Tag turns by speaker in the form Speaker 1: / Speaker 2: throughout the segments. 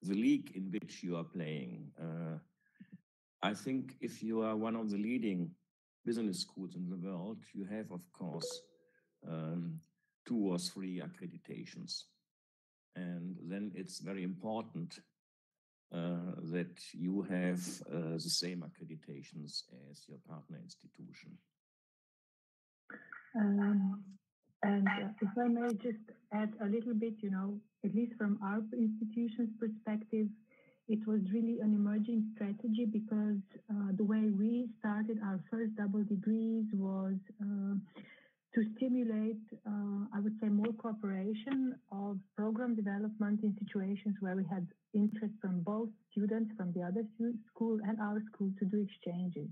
Speaker 1: the league in which you are playing. I think if you are one of the leading business schools in the world, you have, of course, um, 2 or 3 accreditations. And then it's very important that you have the same accreditations as your partner institution.
Speaker 2: And if I may just add a little bit, at least from our institution's perspective, it was really an emerging strategy because the way we started our first double degrees was to stimulate, I would say, more cooperation of program development in situations where we had interest from both students from the other school and our school to do exchanges.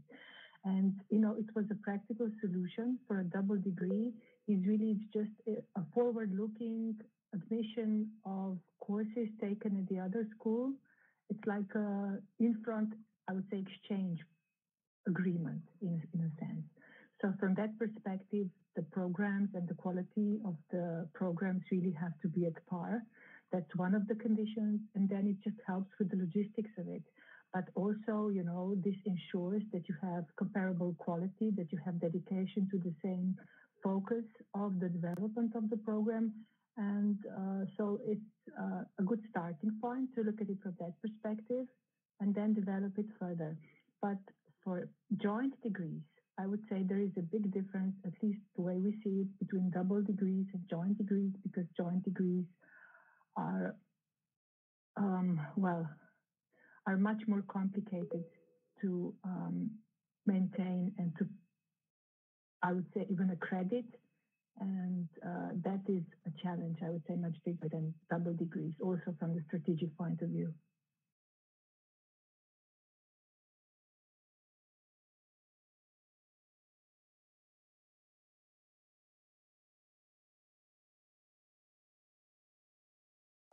Speaker 2: And, it was a practical solution for a double degree. It's just a forward-looking admission of courses taken at the other school. It's like a in-front, I would say, exchange agreement in a sense. So from that perspective, the programs and the quality of the programs really have to be at par. That's one of the conditions. And then it just helps with the logistics of it. But also, this ensures that you have comparable quality, that you have dedication to the same focus of the development of the program. And so it's a good starting point to look at it from that perspective and then develop it further. But for joint degrees, I would say there is a big difference, at least the way we see it, between double degrees and joint degrees, because joint degrees are, are much more complicated to maintain and to, I would say, even accredit. And that is a challenge, I would say, much bigger than double degrees, also from the strategic point of view.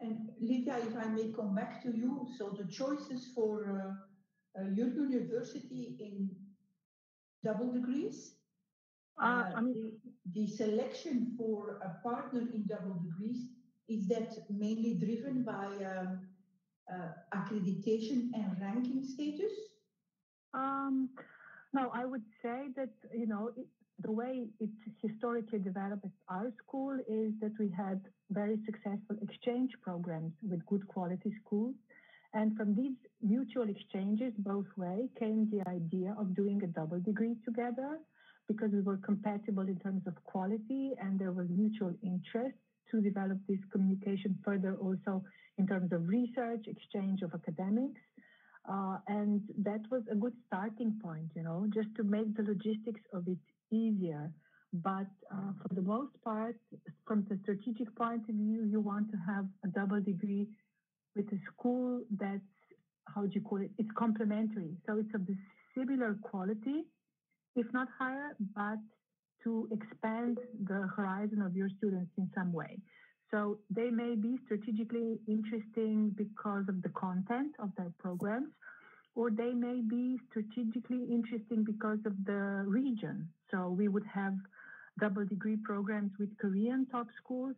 Speaker 3: And Lydia, if I may come back to you, so the choices for your university in double degrees, the selection for a partner in double degrees, is that mainly driven by accreditation and ranking status?
Speaker 2: No, I would say that, the way it's historically developed at our school is that we had very successful exchange programs with good quality schools. And from these mutual exchanges, both ways, came the idea of doing a double degree together because we were compatible in terms of quality and there was mutual interest to develop this communication further also in terms of research, exchange of academics. And that was a good starting point, just to make the logistics of it easier. But for the most part, from the strategic point of view, you want to have a double degree with a school that's, how do you call it? It's complementary. So it's of the similar quality, if not higher, but to expand the horizon of your students in some way. So they may be strategically interesting because of the content of their programs, or they may be strategically interesting because of the region. So we would have double degree programs with Korean top schools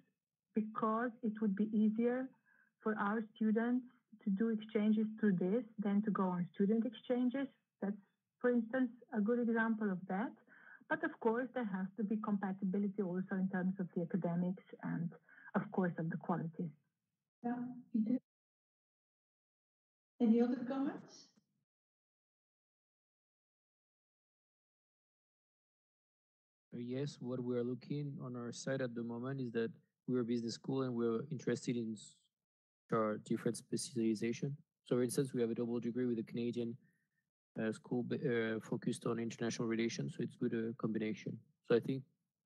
Speaker 2: because it would be easier for our students to do exchanges through this than to go on student exchanges. That's, for instance, a good example of that. But of course, there has to be compatibility also in terms of the academics and, of course, of the quality.
Speaker 3: Yeah, Peter. Any other comments?
Speaker 4: Yes, what we are looking on our side at the moment is that we're a business school and we're interested in our different specialization. So, for instance, we have a double degree with a Canadian school focused on international relations, so it's good combination. So I think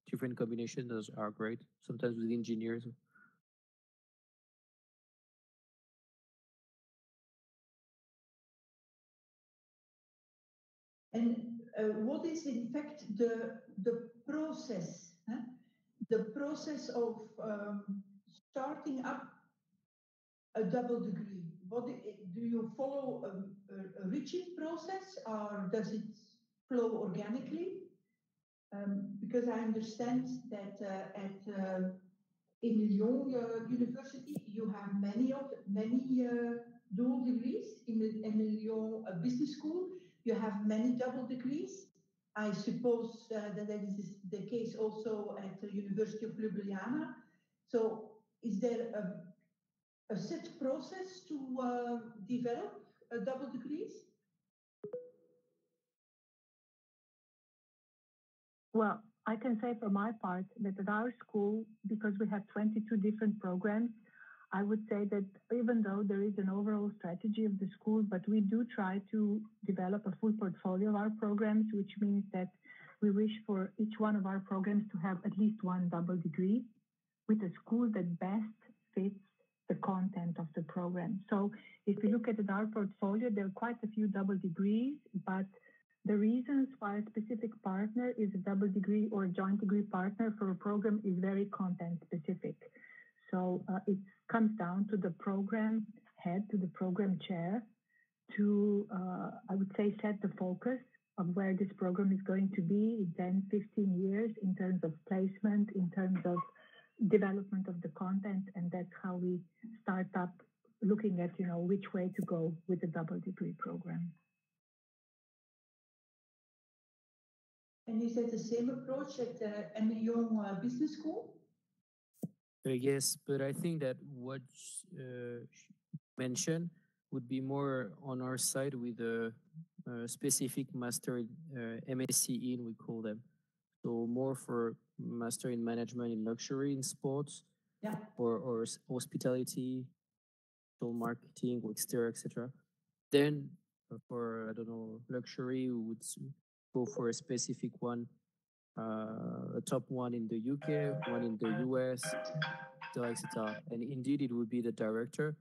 Speaker 4: different combinations are great. Sometimes with engineers.
Speaker 3: And what is in fact the process? Huh? The process of starting up a double degree. What do you follow a rigid process, or does it flow organically? Because I understand that in Lyon University you have many dual degrees in the Lyon Business School. You have many double degrees. I suppose that is the case also at the University of Ljubljana. So is there a set process to develop double degrees?
Speaker 2: Well, I can say for my part that at our school, because we have 22 different programs, I would say that even though there is an overall strategy of the school, but we do try to develop a full portfolio of our programs, which means that we wish for each one of our programs to have at least one double degree with a school that best fits the content of the program. So if you look at our portfolio, there are quite a few double degrees, but the reasons why a specific partner is a double degree or a joint degree partner for a program is very content specific. So it comes down to the program head, to the program chair, to, I would say, set the focus of where this program is going to be in 10, 15 years in terms of placement, in terms of development of the content, and that's how we start up looking at, which way to go with the double degree program.
Speaker 3: And is that the same approach at the Lyon Business School?
Speaker 4: Yes, but I think that what mentioned would be more on our side with a specific master MSc in, we call them. So more for master in management in luxury in sports,
Speaker 3: yeah,
Speaker 4: or hospitality, marketing, exterior, etc. Then for, I don't know, luxury, we would go for a specific one, a top one in the UK, one in the US, etc. And indeed, it would be the director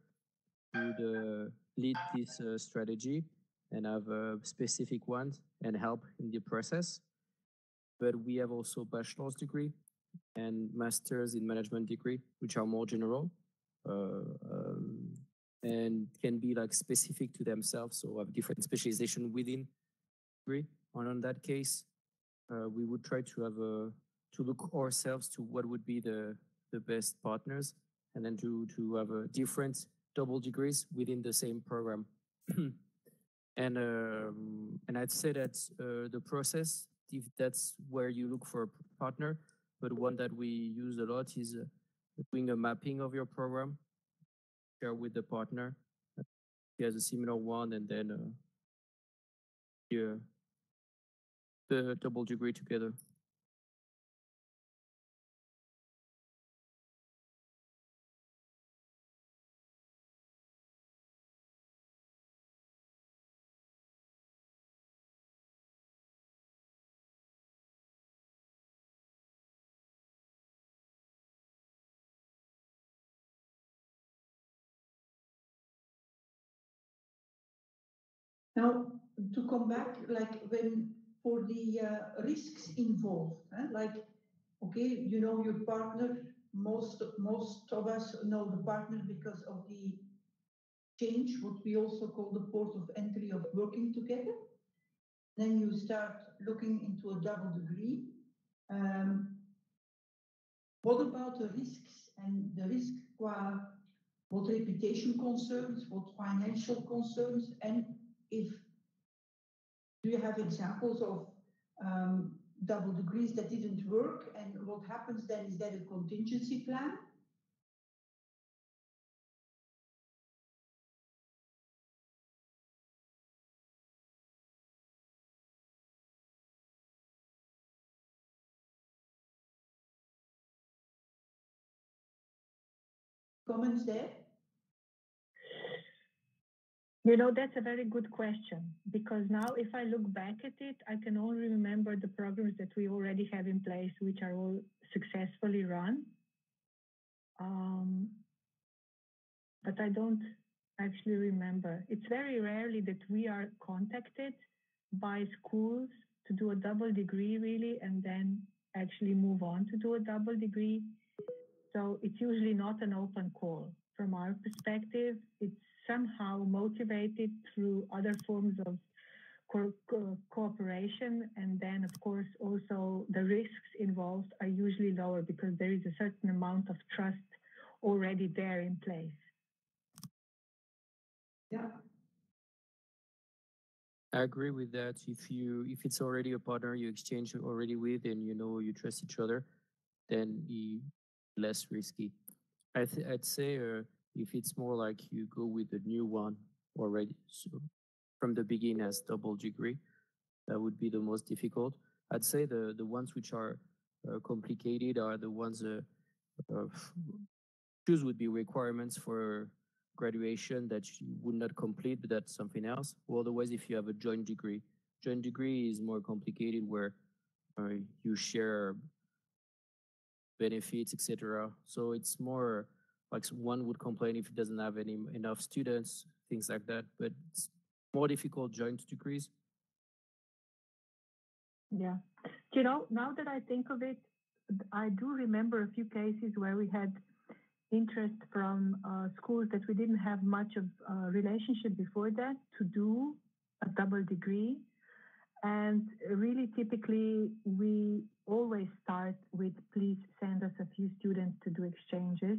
Speaker 4: who would lead this strategy and have specific ones and help in the process. But we have also bachelor's degree and master's in management degree, which are more general and can be like specific to themselves. So have different specialization within degree. And on that case, we would try to have to look ourselves to what would be the best partners, and then to have a different double degrees within the same program. And I'd say that the process, if that's where you look for a partner, but one that we use a lot is doing a mapping of your program, share with the partner. He has a similar one, and then the double degree together.
Speaker 3: Now, to come back, like when for the risks involved, like, okay, you know your partner, most of us know the partner because of the change, what we also call the port of entry of working together. Then you start looking into a double degree. What about the risks and the risk qua what reputation concerns, what financial concerns, and if do you have examples of double degrees that didn't work, and what happens then? Is that a contingency plan? Comments there?
Speaker 2: That's a very good question, because now if I look back at it, I can only remember the programs that we already have in place, which are all successfully run. But I don't actually remember. It's very rarely that we are contacted by schools to do a double degree, really, and then actually move on to do a double degree. So it's usually not an open call. From our perspective, it's somehow motivated through other forms of cooperation. And then, of course, also the risks involved are usually lower because there is a certain amount of trust already there in place.
Speaker 3: Yeah.
Speaker 4: I agree with that. If it's already a partner you exchange already with and you know you trust each other, then less risky. I'd say if it's more like you go with a new one already, so from the beginning as double degree, that would be the most difficult. I'd say the ones which are complicated are the ones uh, choose would be requirements for graduation that you would not complete, but that's something else. Well, otherwise, if you have a joint degree is more complicated where you share benefits, etc. So it's more like one would complain if it doesn't have enough students, things like that. But it's more difficult joint degrees.
Speaker 2: Yeah. You know, now that I think of it, I do remember a few cases where we had interest from schools that we didn't have much of a relationship before that to do a double degree. And really, typically, we always start with please send us a few students to do exchanges.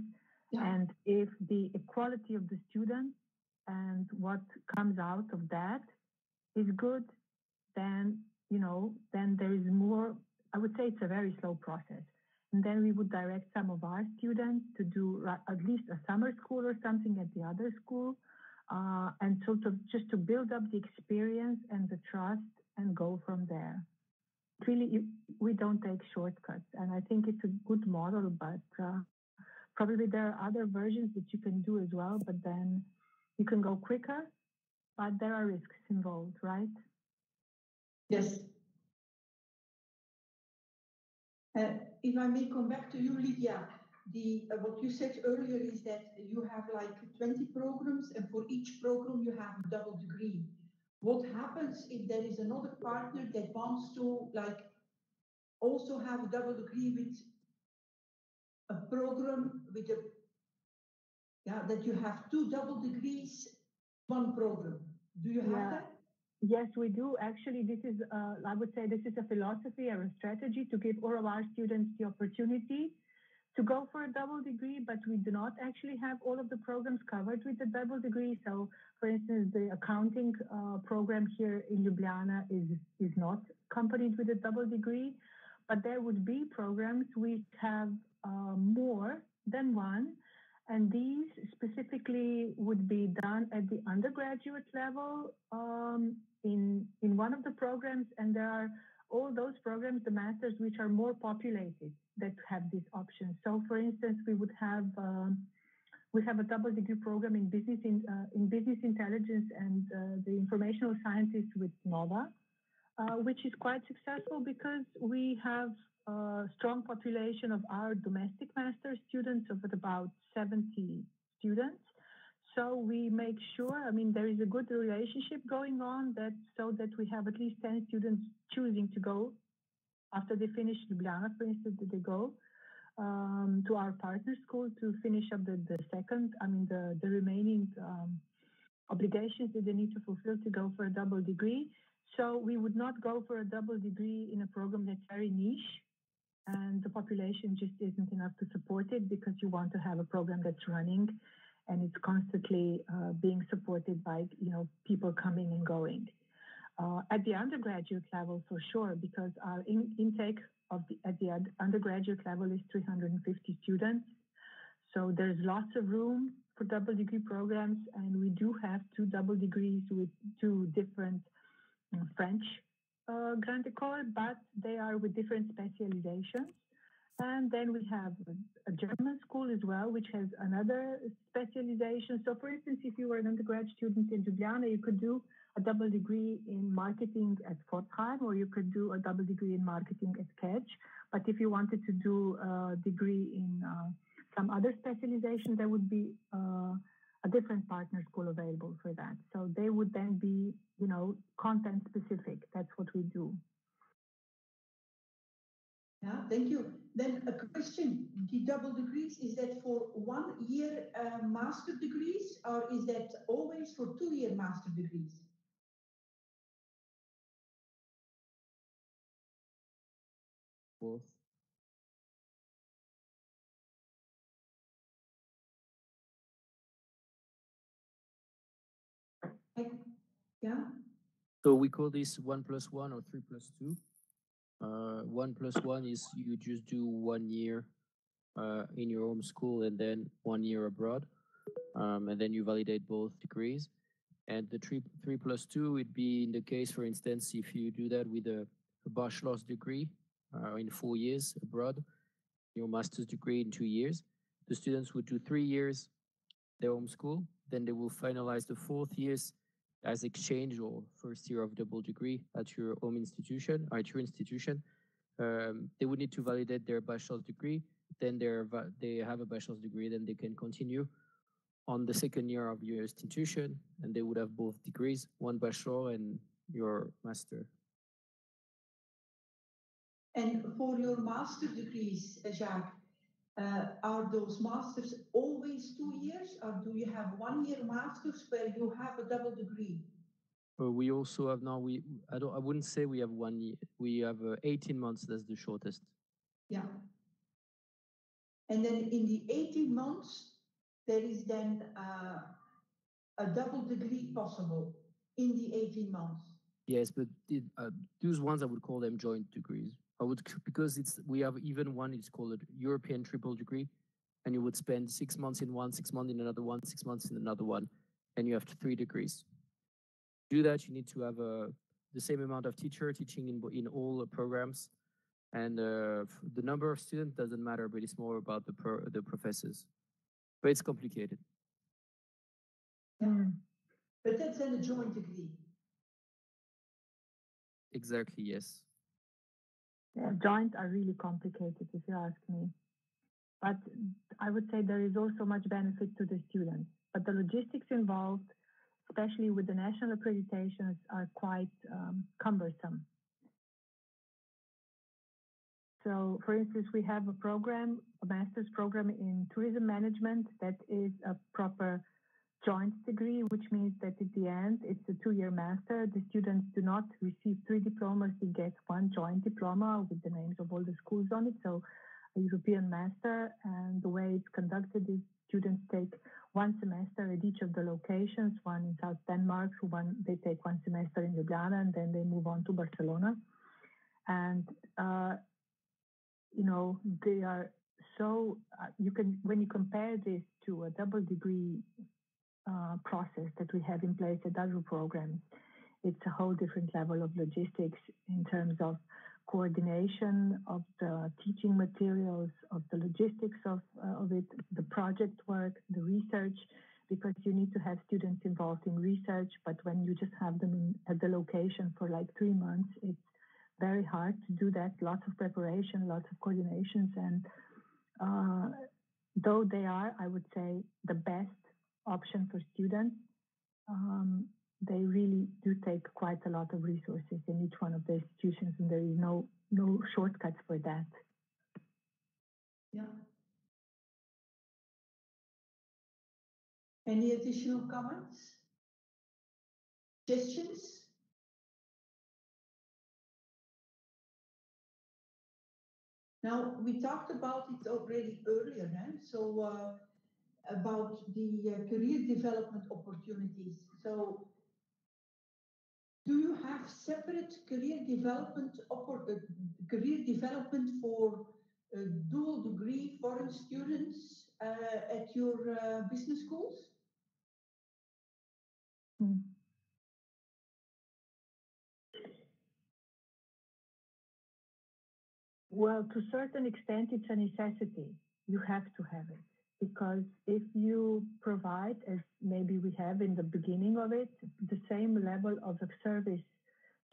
Speaker 2: Yeah. And if the equality of the students and what comes out of that is good, then, you know, then there is more. I would say it's a very slow process. And then we would direct some of our students to do at least a summer school or something at the other school. And sort of just to build up the experience and the trust and go from there. Really, we don't take shortcuts. And I think it's a good model, but probably there are other versions that you can do as well, but then you can go quicker, but there are risks involved, right?
Speaker 3: Yes. If I may come back to you, Lydia, what you said earlier is that you have like 20 programs, and for each program you have a double degree. What happens if there is another partner that wants to like also have a double degree with a program with a that you have two double degrees, one program? Do you have that?
Speaker 2: Yes, we do. Actually, this is, I would say, this is a philosophy or a strategy to give all of our students the opportunity to go for a double degree, but we do not actually have all of the programs covered with a double degree. So, for instance, the accounting program here in Ljubljana is not accompanied with a double degree, but there would be programs which have more than one. And these specifically would be done at the undergraduate level in one of the programs, and there are all those programs, the masters, which are more populated that have this option. So, for instance, we have a double degree program in business intelligence and the informational sciences with Nova, which is quite successful because we have a strong population of our domestic master students of about 70 students. So we make sure, I mean, there is a good relationship going on so that we have at least 10 students choosing to go after they finish Ljubljana, for instance, that they go to our partner school to finish up the remaining obligations that they need to fulfill to go for a double degree. So we would not go for a double degree in a program that's very niche and the population just isn't enough to support it, because you want to have a program that's running and it's constantly being supported by, you know, people coming and going. At the undergraduate level, for sure, because our intake at the undergraduate level is 350 students. So there's lots of room for double degree programs, and we do have two double degrees with two different French Grand École, but they are with different specializations. And then we have a German school as well, which has another specialization. So, for instance, if you were an undergrad student in Ljubljana, you could do a double degree in marketing at Fortheim, or you could do a double degree in marketing at Kedge. But if you wanted to do a degree in some other specialization, there would be a different partner school available for that. So they would then be, you know, content specific. That's what we do.
Speaker 3: Yeah, thank you. Then a question, the double degrees, is that for 1 year master degrees, or is that always for 2-year master degrees?
Speaker 4: Both.
Speaker 3: Yeah.
Speaker 4: So we call this 1+1 or 3+2. 1+1 is you just do 1 year in your home school and then 1 year abroad, and then you validate both degrees. And the 3+2 would be in the case, for instance, if you do that with a bachelor's degree in 4 years abroad, your master's degree in 2 years. The students would do 3 years their home school, then they will finalize the 4th years as exchange or first year of double degree at your home institution, or at your institution. They would need to validate their bachelor's degree. Then they have a bachelor's degree, then they can continue on the 2nd year of your institution, and they would have both degrees, one bachelor and your master.
Speaker 3: And for your master degrees, Jacques, are those masters always 2 years, or do you have 1 year masters where you have a double degree?
Speaker 4: We also have now, I wouldn't say we have 1 year. We have 18 months. That's the shortest.
Speaker 3: Yeah. And then in the 18 months, there is then a double degree possible in the 18 months.
Speaker 4: Yes, but those ones I would call them joint degrees. Because we have even one. It's called a European triple degree, and you would spend 6 months in one, 6 months in another one, 6 months in another one, and you have 3 degrees. To do that, you need to have the same amount of teacher teaching in all programs, and the number of students doesn't matter, but it's more about the professors. But it's complicated.
Speaker 3: Yeah. But that's then a joint degree.
Speaker 4: Exactly, yes.
Speaker 2: Yeah, joint are really complicated, if you ask me. But I would say there is also much benefit to the students. But the logistics involved, especially with the national accreditations, are quite cumbersome. So, for instance, we have a master's program in tourism management that is a proper joint degree, which means that at the end, it's a 2-year master. The students do not receive 3 diplomas, they get 1 joint diploma with the names of all the schools on it. So a European master, and the way it's conducted is students take 1 semester at each of the locations, one in South Denmark, they take 1 semester in Ljubljana, and then they move on to Barcelona. And, they are so, when you compare this to a double degree process that we have in place at other programs, it's a whole different level of logistics in terms of coordination of the teaching materials, of the logistics of it, the project work, the research, because you need to have students involved in research, but when you just have them at the location for like 3 months, it's very hard to do that. Lots of preparation, lots of coordinations, and though they are, I would say, the best option for students, they really do take quite a lot of resources in each one of the institutions, and there is no shortcuts for that.
Speaker 3: Yeah. Any additional comments? Suggestions? Now, we talked about it already earlier, so about the career development opportunities. So, do you have separate career development for dual degree foreign students at your business schools?
Speaker 2: Well, to a certain extent, it's a necessity. You have to have it, because if you provide, as maybe we have in the beginning of it, the same level of service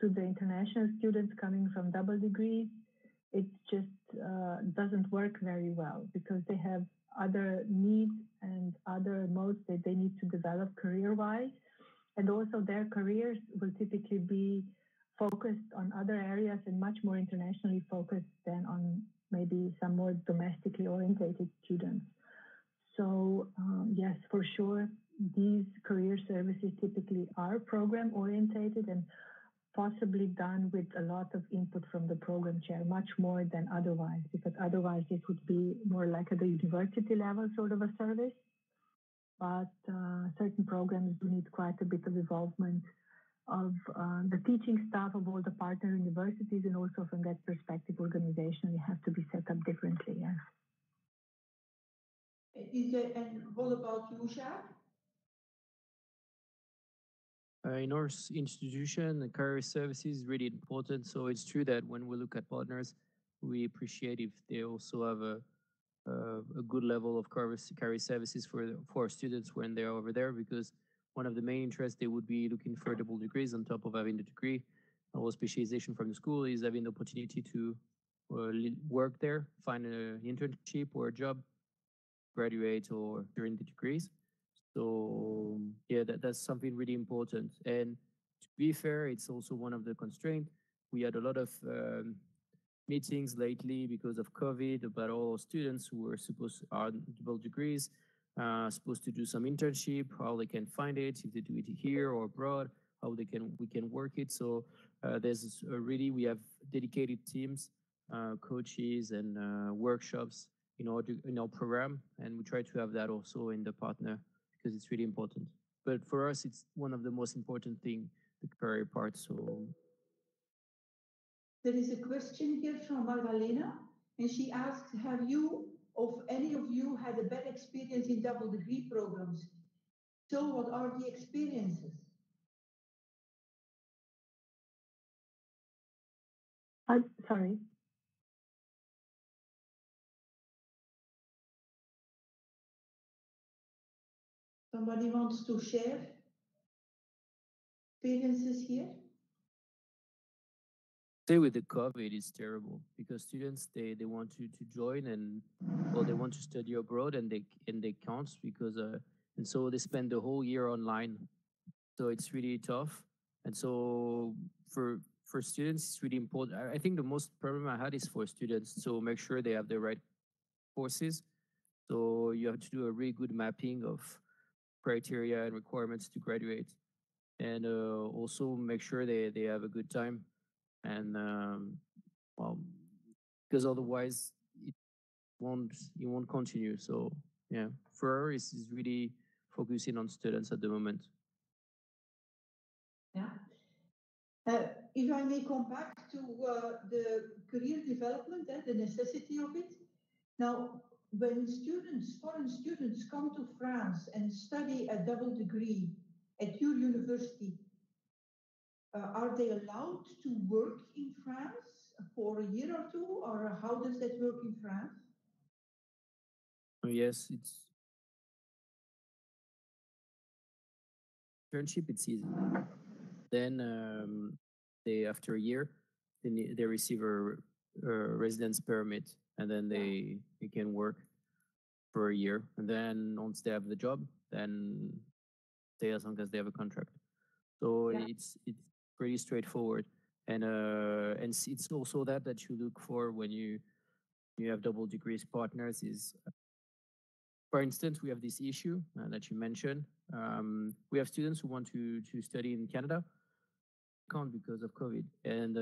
Speaker 2: to the international students coming from double degrees, it just doesn't work very well, because they have other needs and other modes that they need to develop career-wise. And also their careers will typically be focused on other areas and much more internationally focused than on maybe some more domestically orientated students. So yes, for sure, these career services typically are program orientated and possibly done with a lot of input from the program chair, much more than otherwise, because otherwise it would be more like at the university level sort of a service. But certain programs programs do need quite a bit of involvement of the teaching staff of all the partner universities, and also from that perspective, organizationally have to be set up differently. Yes.
Speaker 3: And what about you, Jacques?
Speaker 4: In our institution, career services is really important. So it's true that when we look at partners, we appreciate if they also have a good level of career services for students when they're over there, because one of the main interests they would be looking for double degrees on top of having the degree or specialization from the school is having the opportunity to work there, find an internship or a job, graduate or during the degrees. So yeah, that's something really important. And to be fair, it's also one of the constraints. We had a lot of meetings lately because of COVID about all students who were supposed to are double degrees, supposed to do some internship, how they can find it, if they do it here or abroad, how we can work it. So there's really we have dedicated teams, coaches, and workshops in our program, and we try to have that also in the partner because it's really important. But for us, it's one of the most important thing, the career part. So
Speaker 3: there is a question here from Magdalena, and she asks, have you, of any of you, had a bad experience in double degree programs? So what are the experiences?
Speaker 2: Sorry.
Speaker 3: Somebody wants to share experiences here?
Speaker 4: Say with the COVID, it's terrible because students they want to join and well they want to study abroad and they can't because and so they spend the whole year online, so it's really tough. And so for students, it's really important. I think the most problem I had is for students. So make sure they have the right courses. So you have to do a really good mapping of criteria and requirements to graduate, and also make sure they have a good time. And well, because otherwise it won't continue. So yeah, for her, is really focusing on students at the moment.
Speaker 3: Yeah. If I may come back to the career development and the necessity of it. Now, when foreign students come to France and study a double degree at your university, are they allowed to work in France for a year or two, or how does that work in France?
Speaker 4: Yes, it's internship. It's easy. Then they after a year, they receive a residence permit, and then they can work for a year. And then once they have the job, then stay as long as they have a contract. So it's pretty straightforward. And it's also that you look for when you have double degrees partners is, for instance, we have this issue that you mentioned. We have students who want to study in Canada, can't because of COVID. And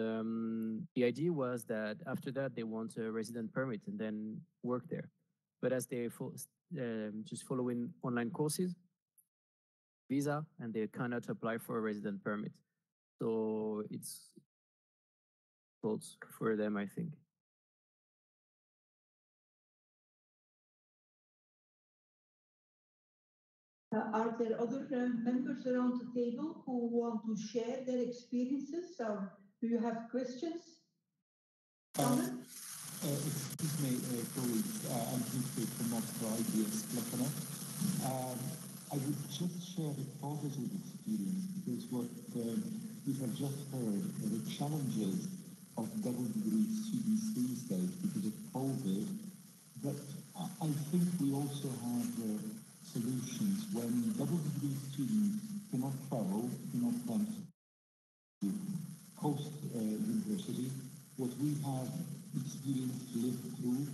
Speaker 4: the idea was that after that, they want a resident permit and then work there. But as they just following online courses, visa, and they cannot apply for a resident permit. So it's difficult for them, I think.
Speaker 3: Are there other members around the table who want to share their experiences, or do you have questions?
Speaker 5: Excuse me, colleagues, I'm Dimitri from Moscow IBS Plekanov. I would just share the positive experience because what we have just heard, the challenges of double degree students these days because of COVID, but I think we also have solutions when double degree students cannot travel, cannot come to host university. What we have experienced, lived through,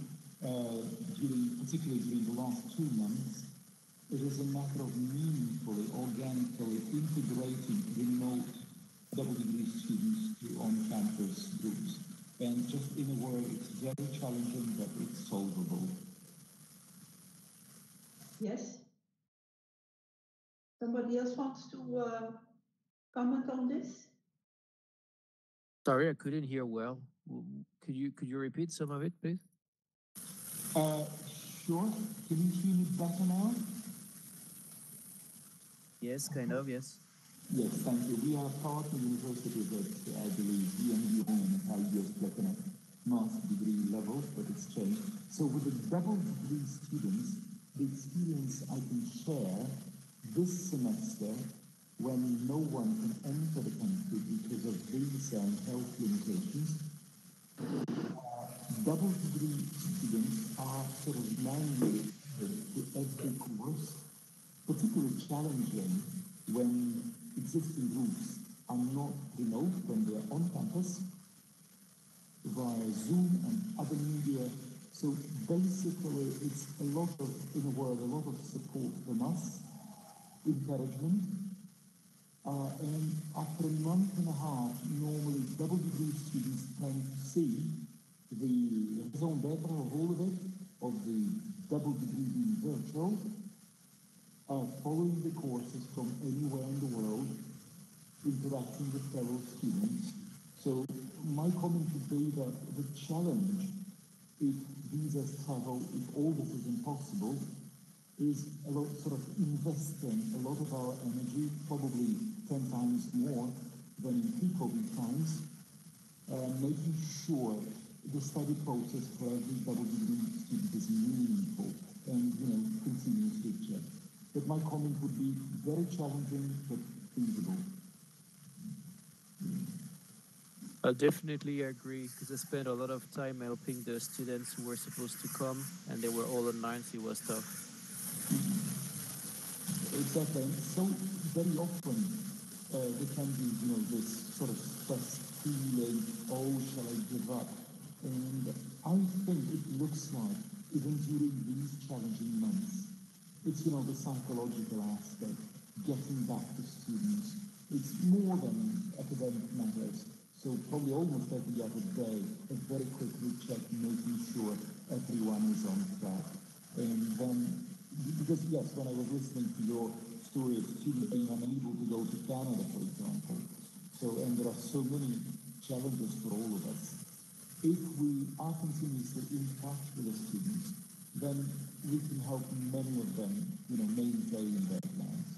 Speaker 5: particularly during the last 2 months, it is a matter of meaningfully, organically integrating remote double degree students to on-campus groups. And just in a word, it's very challenging, but it's solvable.
Speaker 3: Yes. Somebody else wants to comment on this?
Speaker 4: Sorry, I couldn't hear well. Could you repeat some of it, please?
Speaker 5: Sure. Can you hear me better now?
Speaker 4: Yes, kind of, yes.
Speaker 5: Yes, thank you. We are partner universities that I believe EMU and IBS Platinum master degree level, but it's changed. So with the double degree students, the experience I can share this semester when no one can enter the country because of visa and health limitations, double degree students are sort of manually to every course, particularly challenging when existing groups are not remote, when they're on campus, via Zoom and other media. So basically, it's a lot of, in a word, a lot of support from us, encouragement. And after a month and a half, normally double degree students tend to see the raison d'etre of all of it, of the double degree being virtual, following the courses from anywhere in the world, interacting with fellow students. So my comment would be that the challenge, if visas travel, if all this is impossible, is a lot sort of investing a lot of our energy, probably 10 times more than in pre-COVID times, making sure the study process for every double degree student is meaningful and, continuously checked. But my comment would be very challenging but feasible.
Speaker 4: I definitely agree because I spent a lot of time helping the students who were supposed to come and they were all online, so it was tough.
Speaker 5: Exactly. And so very often there can be, this sort of stress feeling, oh, shall I give up? And I think it looks like, even during these challenging months, it's, the psychological aspect, getting back to students. It's more than academic matters. So probably almost every other day, a very quick recheck, making sure everyone is on track. And then, because yes, when I was listening to your story of students being unable to go to Canada, for example, and there are so many challenges for all of us. If we are continuously in touch with the students, then we can help many of them, maintain their plans.